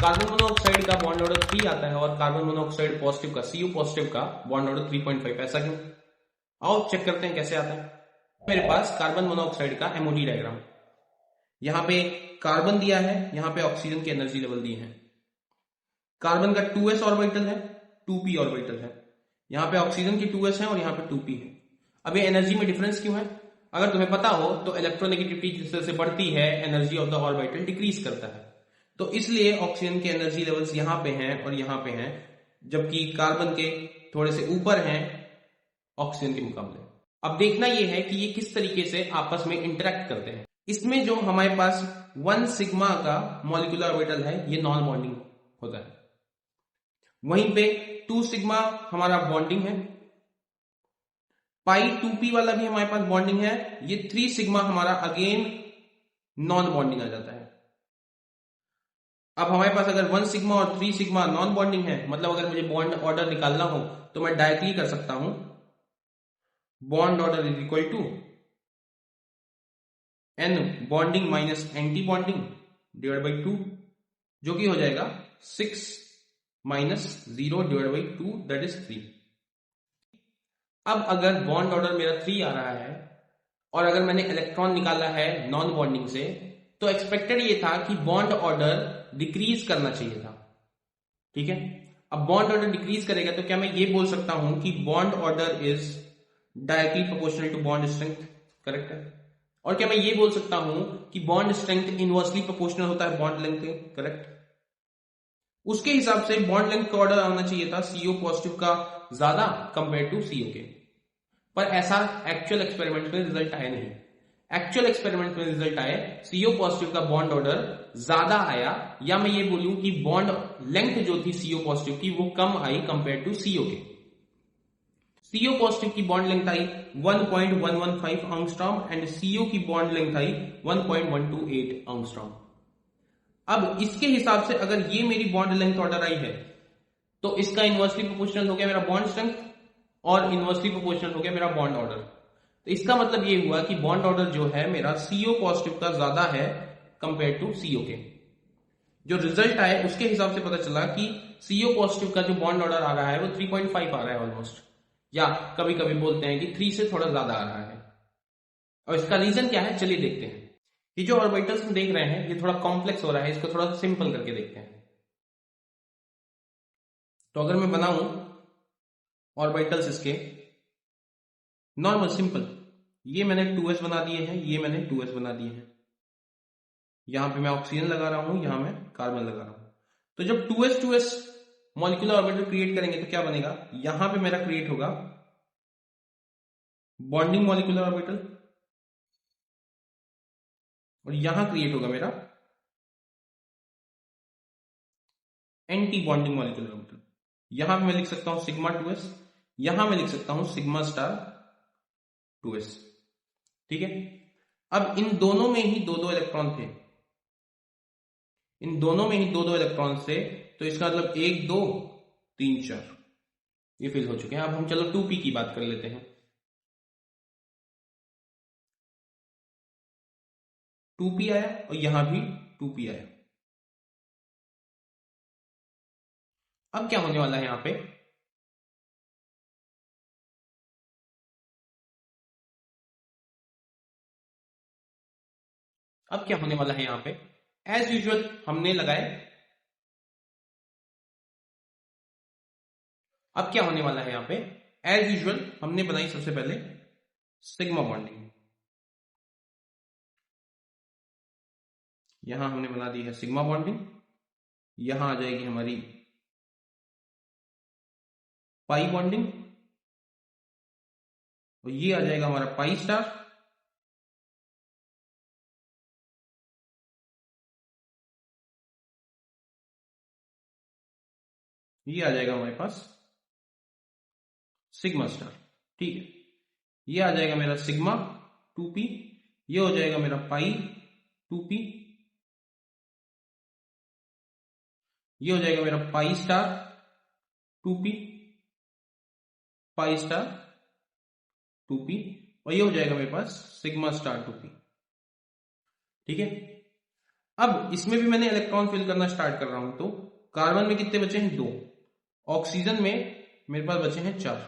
Carbon monoxide का bond order 3 आता है और कार्बन मोनोऑक्साइड पॉजिटिव का Cu पॉजिटिव का बॉन्ड ऑर्डर 3.5, ऐसा क्यों? आओ चेक करते हैं कैसे आता है। मेरे पास कार्बन मोनोऑक्साइड का MOD डायग्राम, यहां पे कार्बन दिया है, यहां पे ऑक्सीजन के एनर्जी लेवल दिए हैं। कार्बन का 2s ऑर्बिटल है, 2p ऑर्बिटल है, यहां पे ऑक्सीजन की 2s है और यहां पे 2p है। अब ये एनर्जी में डिफरेंस क्यों है? अगर तुम्हें पता हो तो इलेक्ट्रोनेगेटिविटी जिस तरह से बढ़ती है energy of the orbital decrease करता है, तो इसलिए ऑक्सीजन के एनर्जी लेवल्स यहां पे हैं और यहां पे हैं, जबकि कार्बन के थोड़े से ऊपर हैं ऑक्सीजन के मुकाबले। अब देखना यह है कि ये किस तरीके से आपस में इंटरेक्ट करते हैं। इसमें जो हमारे पास 1 सिग्मा का मॉलिक्यूलर ऑर्बिटल है ये नॉन बॉन्डिंग होता है, वहीं पे 2 सिग्मा हमारा बॉन्डिंग है, पाई 2p वाला भी हमारे पास बॉन्डिंग है, ये 3 सिग्मा हमारा अगेन नॉन बॉन्डिंग आ जाता है। अब हमारे पास अगर 1 सिग्मा और 3 सिग्मा नॉन बॉन्डिंग है, मतलब अगर मुझे बॉन्ड ऑर्डर निकालना हो तो मैं डायरेक्टली कर सकता हूं, bond order is equal to n bonding minus anti bonding divide by 2, जो कि हो जाएगा 6 minus 0 divide by 2 that is 3। अब अगर बॉन्ड ऑर्डर मेरा 3 आ रहा है और अगर मैंने इलेक्ट्रॉन निकाला है नॉन बॉन्डिंग से, तो एक्सपेक्टेड ये था कि बॉन्ड ऑर्डर डिक्रीज करना चाहिए था, ठीक है। अब बॉन्ड ऑर्डर डिक्रीज करेगा तो क्या मैं ये बोल सकता हूं कि bond order is directly proportional to bond strength, correct है। और क्या मैं ये बोल सकता हूं कि बॉन्ड स्ट्रेंथ इनवर्सली प्रोपोर्शनल होता है बॉन्ड लेंथ के, करेक्ट। उसके हिसाब से बॉन्ड लेंथ का ऑर्डर आना चाहिए था CO पॉजिटिव का ज्यादा कंपेयर टू CO के, पर ऐसा एक्चुअल एक्सपेरिमेंट में रिजल्ट आया नहीं। एक्चुअल एक्सपेरिमेंट में रिजल्ट आए CO पॉजिटिव का बॉन्ड ऑर्डर ज्यादा आया, या मैं ये बोलूं कि बॉन्ड लेंथ जो थी CO पॉजिटिव की वो कम आई कंपेयर टू CO के। CO पॉजिटिव की bond length I 1.115 angstrom and CO की बॉन्ड लेंथ आई 1.128 एंगस्ट्रॉम। अब इसके हिसाब से अगर ये मेरी बॉन्ड लेंथ ऑर्डर आई है तो इसका इनवर्सली प्रोपोर्शनल हो गया मेरा बॉन्ड स्ट्रेंथ और इनवर्सली प्रोपोर्शनल हो गया मेरा बॉन्ड ऑर्डर। तो इसका मतलब ये हुआ कि बॉन्ड ऑर्डर जो है मेरा CO पॉजिटिव का ज्यादा है कंपेयर टू CO के। जो रिजल्ट आए उसके हिसाब से पता चला कि CO पॉजिटिव का जो बॉन्ड ऑर्डर आ रहा है वो 3.5 आ रहा है ऑलमोस्ट, या कभी कभी बोलते हैं कि 3 से थोड़ा ज्यादा आ रहा है। और इसका रीजन क्या है चलिए देखते हैं। ये जो ऑर्बिटल्स हम देख रहे हैं ये थोड़ा कॉम्प्लेक्स हो रहा है, इसको थोड़ा सिंपल करके देखते हैं। तो अगर मैं बनाऊं ऑर्बिटल्स इसके नॉर्मल सिंपल, ये मैंने 2s बना दिए हैं, ये मैंने 2s बना दिए हैं, यहां पे मैं ऑक्सीजन लगा रहा हूं, यहां मैं कार्बन लगा रहा हूं। तो जब 2s मॉलिक्यूलर ऑर्बिटल क्रिएट करेंगे तो क्या बनेगा, यहां पे मेरा क्रिएट होगा बॉन्डिंग मॉलिक्यूलर ऑर्बिटल और यहां क्रिएट होगा मेरा एंटी बॉन्डिंग मॉलिक्यूलर ऑर्बिटल। यहां पे मैं लिख सकता हूं सिग्मा 2s, यहां मैं लिख सकता हूं सिग्मा स्टार 2s, ठीक है। अब इन दोनों में ही दो दो इलेक्ट्रॉन थे, इन दोनों में ही दो दो इलेक्ट्रॉन थे, तो इसका मतलब 1 2 3 4 ये फिल हो चुके हैं। अब हम चलो 2p की बात कर लेते हैं। 2p आया और यहां भी 2p आया। अब क्या होने वाला है यहां पे, अब क्या होने वाला है यहां पे, एज यूजुअल हमने लगाए। अब क्या होने वाला है यहां पे, एज यूजुअल हमने बनाई सबसे पहले सिग्मा बॉन्डिंग, यहां हमने बना दी है सिग्मा बॉन्डिंग, यहां आ जाएगी हमारी पाई बॉन्डिंग और ये आ जाएगा हमारा पाई स्टार, ये आ जाएगा हमारे पास सिग्मा स्टार, ठीक है। ये आ जाएगा मेरा सिग्मा 2p, ये हो जाएगा मेरा पाई 2p, ये हो जाएगा मेरा pi star 2p, pi star 2p, और ये हो जाएगा मेरे पास सिग्मा स्टार 2p, ठीक है। अब इसमें भी मैंने इलेक्ट्रॉन फिल करना स्टार्ट कर रहा हूं, तो कार्बन में कितने बचे हैं? 2। ऑक्सीजन में मेरे पास बचे हैं 4।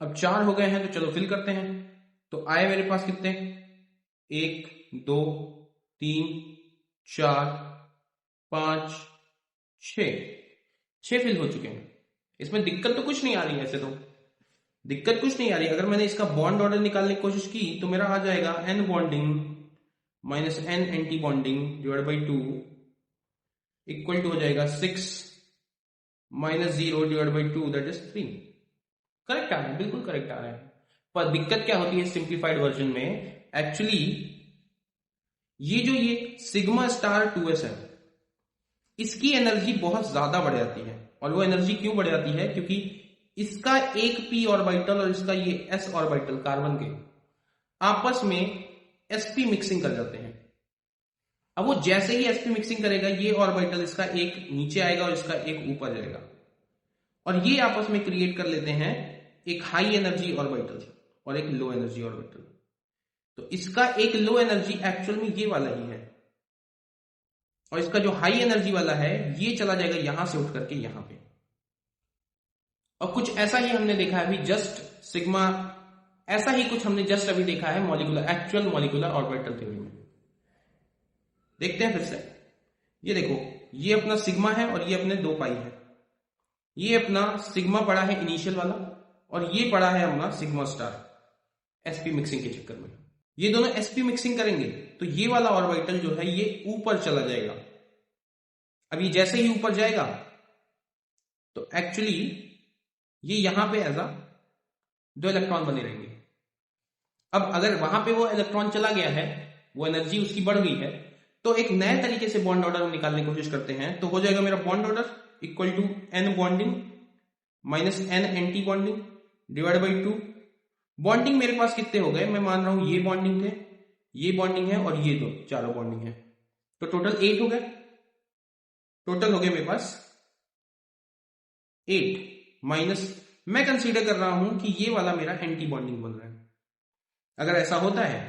अब 4 हो गए हैं तो चलो फिल करते हैं। तो आए मेरे पास कितने? 1 2 3 4 5 6 फिल हो चुके हैं। इसमें दिक्कत तो कुछ नहीं आ रही है, ऐसे तो दिक्कत कुछ नहीं आ रही। अगर मैंने इसका बॉन्ड ऑर्डर निकालने की कोशिश की तो मेरा आ जाएगा n bonding minus n anti bonding divide by 2 equal to हो जाएगा 6 minus 0 divide by 2 that is 3। Correct आ रहा है, बिल्कुल करेक्ट आ रहा है। पर दिक्कत क्या होती है सिंप्लीफाइड वर्जन में? एक्चुअली ये सिग्मा स्टार 2s है, इसकी एनर्जी बहुत ज्यादा बढ़ जाती है। और वो एनर्जी क्यों बढ़ जाती है? क्योंकि इसका एक p ऑर्बिटल और इसका ये s ऑर्बिटल कार्बन के आपस में sp मिक्सिंग कर जाते हैं। अब वो जैसे ही sp मिक्सिंग करेगा, ये ऑर्बिटल इसका एक नीचे आएगा और इसका एक ऊपर जाएगा, और ये आपस में क्रिएट कर लेते हैं एक हाई एनर्जी ऑर्बिटल और एक लो एनर्जी ऑर्बिटल। तो इसका एक लो एनर्जी एक्चुअल में ये वाला ही है, और इसका जो हाई एनर्जी वाला है ये चला जाएगा यहां से उठ करके यहां पे। और कुछ ऐसा ही हमने देखा है अभी जस्ट सिग्मा, ऐसा ही कुछ हमने जस्ट अभी देखा है molecular actual molecular orbital theory में। देखते हैं फिर से। ये देखो, ये अपना सिग्मा है और ये अपने 2 पाई है। ये अपना सिग्मा पड़ा है इनिशियल वाला, और ये पड़ा है अपना सिग्मा स्टार sp मिक्सिंग के चक्कर में। ये दोनों sp मिक्सिंग करेंगे तो ये वाला ऑर्बिटल जो है ये ऊपर चला जाएगा। अब ये जैसे ही ऊपर जाएगा तो एक्चुअली ये यहां पे ऐसा 2 इलेक्ट्रॉन बने रहेंगे। अब अगर वहां पे वो इलेक्ट्रॉन चला गया है, वो एनर्जी उसकी बढ़ गई है, तो एक नए तरीके से बॉन्ड ऑर्डर निकालने की कोशिश करते हैं। तो हो जाएगा मेरा bond order equal to n bonding minus n anti bonding divide by 2। Bonding मेरे पास कितने हो गए? मैं मान रहा हूं ये बॉन्डिंग थे, ये बॉन्डिंग है और ये 2 चारों बॉन्डिंग है, तो टोटल 8 हो गए। टोटल हो गए मेरे पास 8 माइनस, मैं कंसीडर कर रहा हूं कि ये वाला मेरा एंटी बॉन्डिंग बन रहा है। अगर ऐसा होता है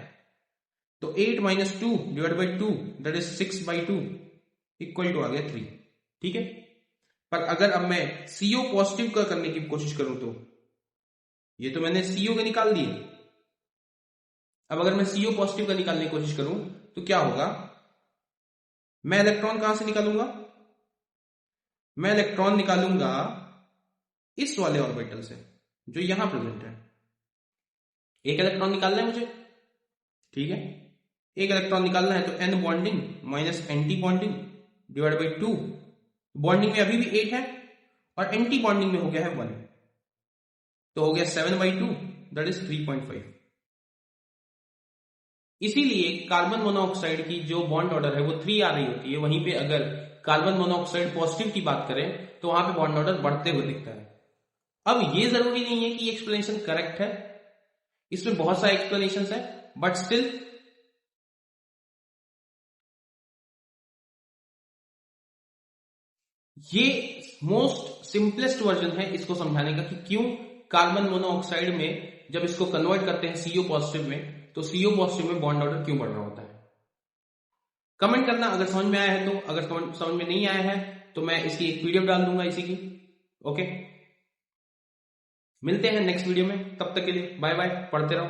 तो 8 minus 2 divide by 2 that is 6 by 2 equal to आ गया 3। ठीक है। पर अगर अब मैं CO पॉजिटिव का करने की कोशिश करूं तो ये तो मैंने CO के निकाल दिए। अब अगर मैं CO पॉजिटिव का निकालने की कोशिश करूं तो क्या होगा? मैं इलेक्ट्रॉन कहां से निकालूंगा? मैं इलेक्ट्रॉन निकालूंगा इस वाले ऑर्बिटल से जो यहां प्रेजेंट है। एक इलेक्ट्रॉन निकालना है मुझे, ठीक है। एक इलेक्ट्रॉन निकालना है तो n bonding minus anti bonding divide by 2। Bonding में अभी भी 8 है और एंटी बॉन्डिंग में हो गया है 1, तो हो गया 7 बाई 2 दैट इज 3.5। इसीलिए कार्बन मोनोऑक्साइड की जो बॉन्ड ऑर्डर है वो 3 आ रही होती है। वहीं पे अगर कार्बन मोनोऑक्साइड पॉजिटिव की बात करें तो वहां पे बॉन्ड ऑर्डर बढ़ते हुए दिखता है। अब ये जरूरी नहीं है कि एक्सप्लेनेशन करेक्ट है, इसमें बहुत सारे एक्सप्लेनेशन है, बट स्टिल ये मोस्ट सिंपलेस्ट वर्जन है इसको समझाने का कि क्यों कार्बन मोनोऑक्साइड में जब इसको कन्वर्ट करते हैं CO पॉजिटिव में तो CO पॉजिटिव में बॉन्ड ऑर्डर क्यों बढ़ रहा होता है। कमेंट करना अगर समझ में आया है तो, अगर समझ में नहीं आया है तो मैं इसकी एक पीडीएफ डाल दूंगा इसी की। ओके, मिलते हैं नेक्स्ट वीडियो में, तब तक के लिए बाय बाय, पढ़ते रहो।